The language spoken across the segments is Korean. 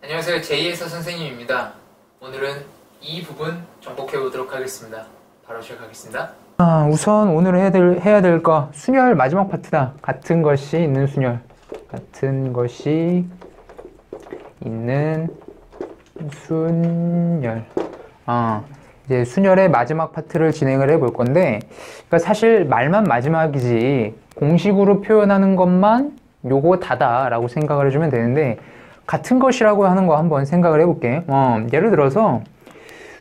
안녕하세요. 제이에서 선생님입니다. 오늘은 이 부분 정복해 보도록 하겠습니다. 바로 시작하겠습니다. 우선 오늘 해야 될 거 순열 마지막 파트다. 같은 것이 있는 순열. 같은 것이 있는 순열. 이제 순열의 마지막 파트를 진행을 해볼 건데, 그러니까 사실 말만 마지막이지 공식으로 표현하는 것만 요거 다다라고 생각을 해주면 되는데, 같은 것이라고 하는 거 한번 생각을 해볼게. 예를 들어서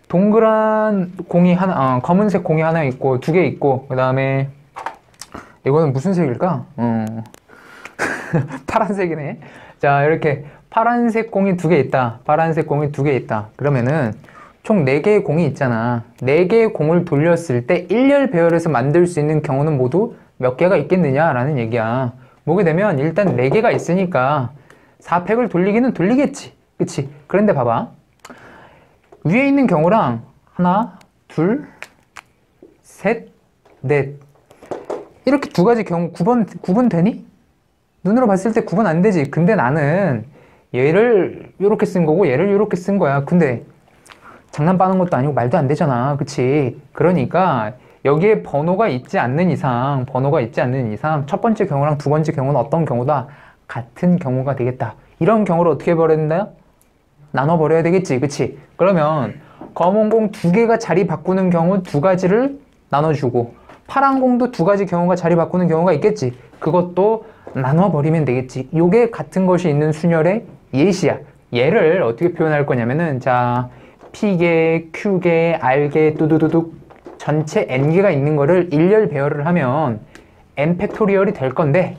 동그란 공이 하나, 검은색 공이 하나 있고 두 개 있고, 그 다음에 이거는 무슨 색일까? 파란색이네. 자, 이렇게 파란색 공이 두 개 있다. 파란색 공이 두 개 있다. 그러면은 총 4개의 공이 있잖아. 4개의 공을 돌렸을 때 일렬 배열에서 만들 수 있는 경우는 모두 몇 개가 있겠느냐라는 얘기야. 보게 되면 일단 4개가 있으니까 4팩을 돌리기는 돌리겠지. 그치? 그런데 봐봐. 위에 있는 경우랑 하나, 둘, 셋, 넷. 이렇게 두 가지 경우 구분되니? 눈으로 봤을 때 구분 안 되지. 근데 나는 얘를 이렇게 쓴 거고 얘를 이렇게 쓴 거야. 근데 장난 빠는 것도 아니고 말도 안 되잖아. 그치? 그러니까 여기에 번호가 있지 않는 이상 첫 번째 경우랑 두 번째 경우는 어떤 경우다? 같은 경우가 되겠다. 이런 경우를 어떻게 버린다? 나눠버려야 되겠지. 그치? 그러면 검은 공 2개가 자리 바꾸는 경우 2가지를 나눠주고, 파란 공도 2가지 경우가 자리 바꾸는 경우가 있겠지. 그것도 나눠버리면 되겠지. 요게 같은 것이 있는 순열의 예시야. 얘를 어떻게 표현할 거냐면은, 자, P개, Q개, R개, 뚜두두둑 전체 N개가 있는 거를 일렬 배열을 하면 N 팩토리얼이 될 건데,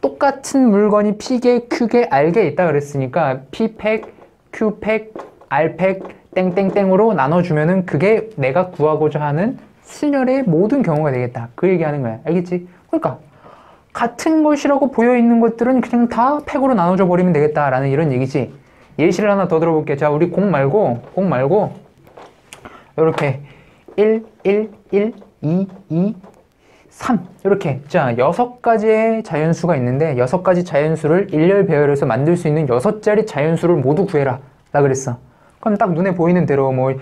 똑같은 물건이 P개, Q개, R개 있다 그랬으니까 P팩, Q팩, R팩, 땡땡땡으로 나눠주면은 그게 내가 구하고자 하는 순열의 모든 경우가 되겠다. 그 얘기하는 거야. 알겠지? 그러니까 같은 것이라고 보여있는 것들은 그냥 다 팩으로 나눠줘 버리면 되겠다라는 이런 얘기지. 예시를 하나 더 들어볼게. 자, 우리 공 말고 이렇게 1, 1, 1, 2, 2, 3 이렇게, 자, 6가지의 자연수가 있는데 6가지 자연수를 일렬 배열해서 만들 수 있는 6자리 자연수를 모두 구해라 라 그랬어. 그럼 딱 눈에 보이는 대로 뭐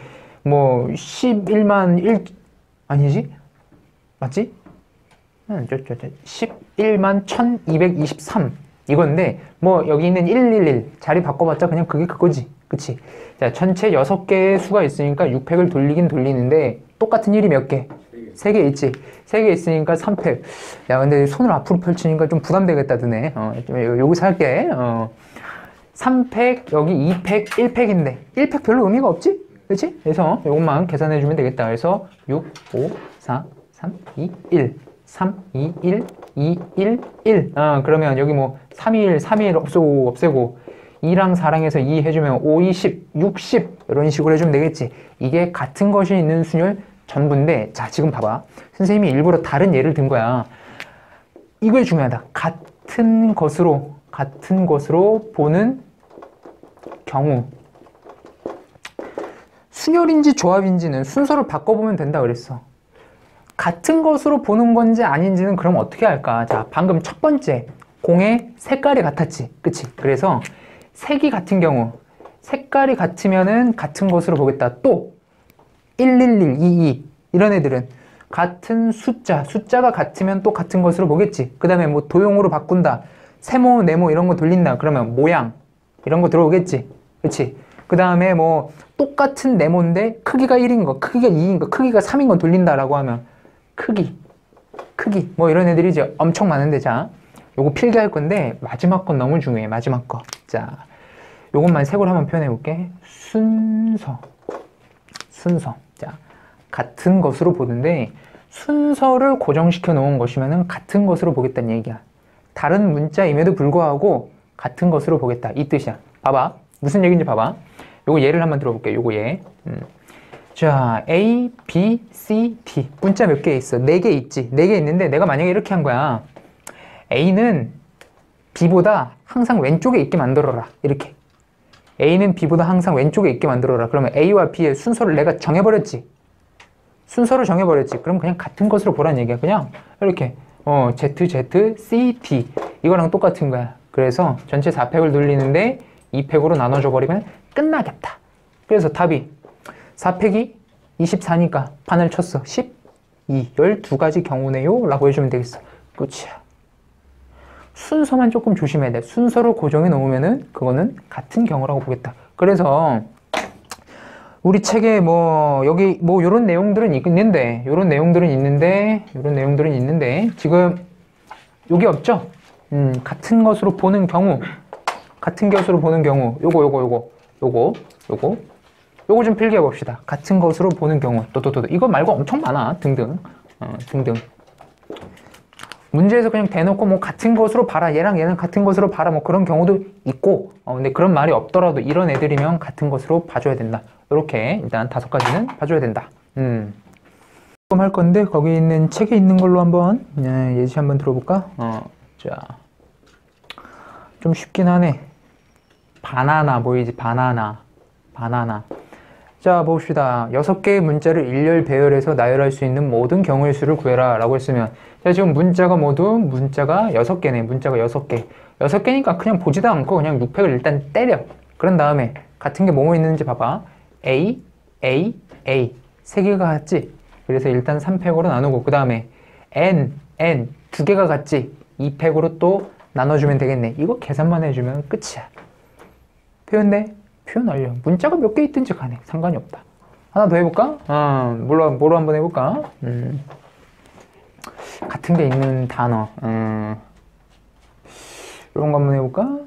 11만 1 아니지? 맞지? 11만 1223 이건데, 뭐 여기 있는 111 자리 바꿔봤자 그냥 그게 그거지. 그치? 자, 전체 6개의 수가 있으니까 6팩을 돌리긴 돌리는데 똑같은 1이 몇 개? 3개 있지. 3개 있으니까 3팩. 야, 근데 손을 앞으로 펼치니까 좀 부담되겠다 드네. 여기서 할게. 3팩, 여기 2팩, 1팩인데 1팩 별로 의미가 없지? 그치? 그래서 이것만 계산해주면 되겠다. 그래서 6, 5, 4, 3, 2, 1 3, 2, 1, 2, 1, 1 그러면 여기 뭐 3, 2, 1, 3, 2, 1 없애고 2랑 4랑 해서 2 해주면 5, 20, 60 이런 식으로 해주면 되겠지. 이게 같은 것이 있는 순열 전부인데, 자, 지금 봐봐. 선생님이 일부러 다른 예를 든 거야. 이게 중요하다. 같은 것으로 보는 경우, 순열인지 조합인지는 순서를 바꿔보면 된다 그랬어. 같은 것으로 보는 건지 아닌지는 그럼 어떻게 할까? 자, 방금 첫 번째 공의 색깔이 같았지. 그치? 그래서 색이 같은 경우, 색깔이 같으면은 같은 것으로 보겠다. 또 111, 22 이런 애들은 같은 숫자가 같으면 또 같은 것으로 보겠지. 그 다음에 뭐 도형으로 바꾼다, 세모, 네모 이런 거 돌린다 그러면 모양 이런 거 들어오겠지. 그치? 그 다음에 뭐 똑같은 네모인데 크기가 1인 거, 크기가 2인 거, 크기가 3인 거 돌린다라고 하면 크기 뭐 이런 애들이 이제 엄청 많은데, 자, 요거 필기할 건데 마지막 건 너무 중요해. 마지막 거. 자, 요것만 색으로 한번 표현해 볼게. 순서. 자, 같은 것으로 보는데 순서를 고정시켜 놓은 것이면은 같은 것으로 보겠다는 얘기야. 다른 문자임에도 불구하고 같은 것으로 보겠다 이 뜻이야. 봐봐, 무슨 얘기인지 봐봐. 요거 예를 한번 들어볼게. 요거 예. 자, A, B, C, D 문자 몇 개 있어? 4개 있지. 4개 있는데 내가 만약에 이렇게 한 거야. A는 B보다 항상 왼쪽에 있게 만들어라. 이렇게. A는 B보다 항상 왼쪽에 있게 만들어라. 그러면 A와 B의 순서를 내가 정해버렸지. 그럼 그냥 같은 것으로 보라는 얘기야. 그냥 이렇게 Z, Z, C, D 이거랑 똑같은 거야. 그래서 전체 4팩을 돌리는데 2팩으로 나눠줘 버리면 끝나겠다. 그래서 답이 4 팩이 24니까 판을 쳤어. 12, 12가지 경우네요 라고 해주면 되겠어. 끝이야. 순서만 조금 조심해야 돼. 순서로 고정해 놓으면은 그거는 같은 경우라고 보겠다. 그래서 우리 책에 뭐 여기 뭐 요런 내용들은 있는데 요런 내용들은 있는데 지금 여기 없죠? 같은 것으로 보는 경우 요거 좀 필기해 봅시다. 같은 것으로 보는 경우 또 이거 말고 엄청 많아. 등등 등등 문제에서 그냥 대놓고 뭐 같은 것으로 봐라, 얘랑 얘는 같은 것으로 봐라, 뭐 그런 경우도 있고, 근데 그런 말이 없더라도 이런 애들이면 같은 것으로 봐줘야 된다. 이렇게 일단 5가지는 봐줘야 된다. 할 건데 거기 있는 책에 있는 걸로 한번 예시 한번 들어볼까? 자, 좀 쉽긴 하네. 바나나 보이지? 바나나. 자, 봅시다. 6개의 문자를 일렬 배열해서 나열할 수 있는 모든 경우의 수를 구해라 라고 했으면, 자, 지금 문자가 6개네. 문자가 6개. 6개니까 그냥 보지도 않고 그냥 6팩을 일단 때려. 그런 다음에 같은 게 뭐뭐 있는지 봐봐. A, A, A. 3개가 같지? 그래서 일단 3팩으로 나누고, 그 다음에 N, N. 2개가 같지? 2팩으로 또 나눠주면 되겠네. 이거 계산만 해주면 끝이야. 표현돼? 표현 완료. 문자가 몇 개 있든지 간에 상관이 없다. 하나 더 해볼까? 뭐로 한번 해볼까? 같은 게 있는 단어. 이런 거 한번 해볼까?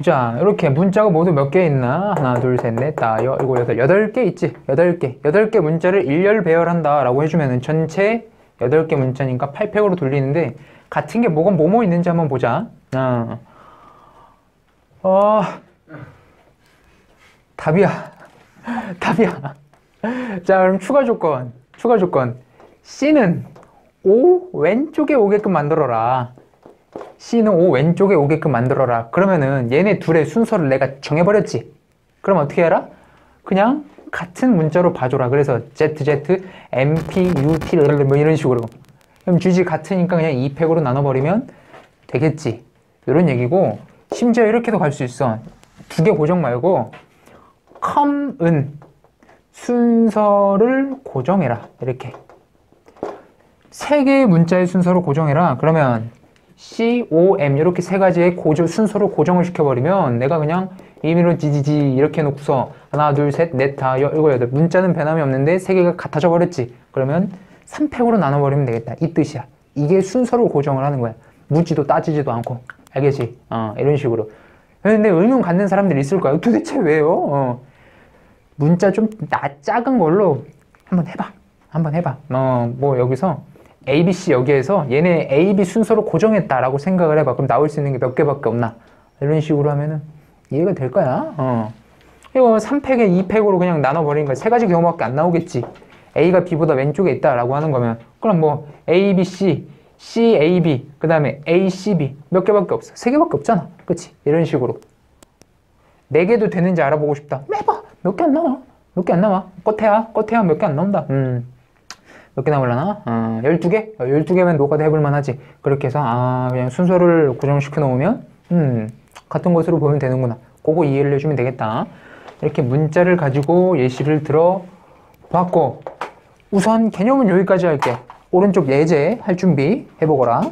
자, 이렇게 문자가 모두 몇 개 있나? 하나, 둘, 셋, 넷, 다, 일곱, 여덟. 8개 있지? 8개. 8개 문자를 일렬 배열한다 라고 해주면은 전체 8개 문자니까 8팩으로 돌리는데, 같은 게 뭐뭐 있는지 한번 보자. 답이야. 자, 그럼 추가 조건. C는 O 왼쪽에 오게끔 만들어라. 그러면은 얘네 둘의 순서를 내가 정해버렸지. 그럼 어떻게 해라? 그냥 같은 문자로 봐줘라. 그래서 ZZ, MP, UT 뭐 이런 식으로. 그럼 주지 같으니까 그냥 2팩으로 나눠버리면 되겠지. 이런 얘기고, 심지어 이렇게도 갈 수 있어. 2개 고정 말고 com은 순서를 고정해라. 이렇게 3개의 문자의 순서로 고정해라. 그러면 COM 이렇게 3가지의 순서로 고정을 시켜버리면 내가 그냥 임의로 지지지 이렇게 해놓고서 하나, 둘, 셋, 넷, 다, 일곱, 여덟. 문자는 변함이 없는데 3개가 같아져 버렸지. 그러면 3팩으로 나눠버리면 되겠다. 이 뜻이야. 이게 순서로 고정을 하는 거야. 묻지도 따지지도 않고. 알겠지? 이런 식으로. 근데 의문 갖는 사람들이 있을 거야. 도대체 왜요? 문자 좀 작은 걸로 한번 해봐. 뭐 여기서 A, B, C 여기에서 얘네 A, B 순서로 고정했다라고 생각을 해봐. 그럼 나올 수 있는 게 몇 개밖에 없나? 이런 식으로 하면은 이해가 될 거야. 이거 3팩에 2팩으로 그냥 나눠버리는 거야. 3가지 경우밖에 안 나오겠지. A가 B보다 왼쪽에 있다라고 하는 거면, 그럼 뭐 A, B, C, C, A, B, 그 다음에 A, C, B 몇 개밖에 없어. 3개밖에 없잖아. 그치? 이런 식으로 4개도 되는지 알아보고 싶다. 해봐. 몇 개 안 나와. 꺼태야 몇 개 안 나온다. 몇 개 나오려나? 12개? 12개면 노가다 해볼만 하지. 그렇게 해서 그냥 순서를 고정시켜 놓으면 같은 것으로 보면 되는구나. 그거 이해를 해주면 되겠다. 이렇게 문자를 가지고 예시를 들어봤고, 우선 개념은 여기까지 할게. 오른쪽 예제 할 준비 해보거라.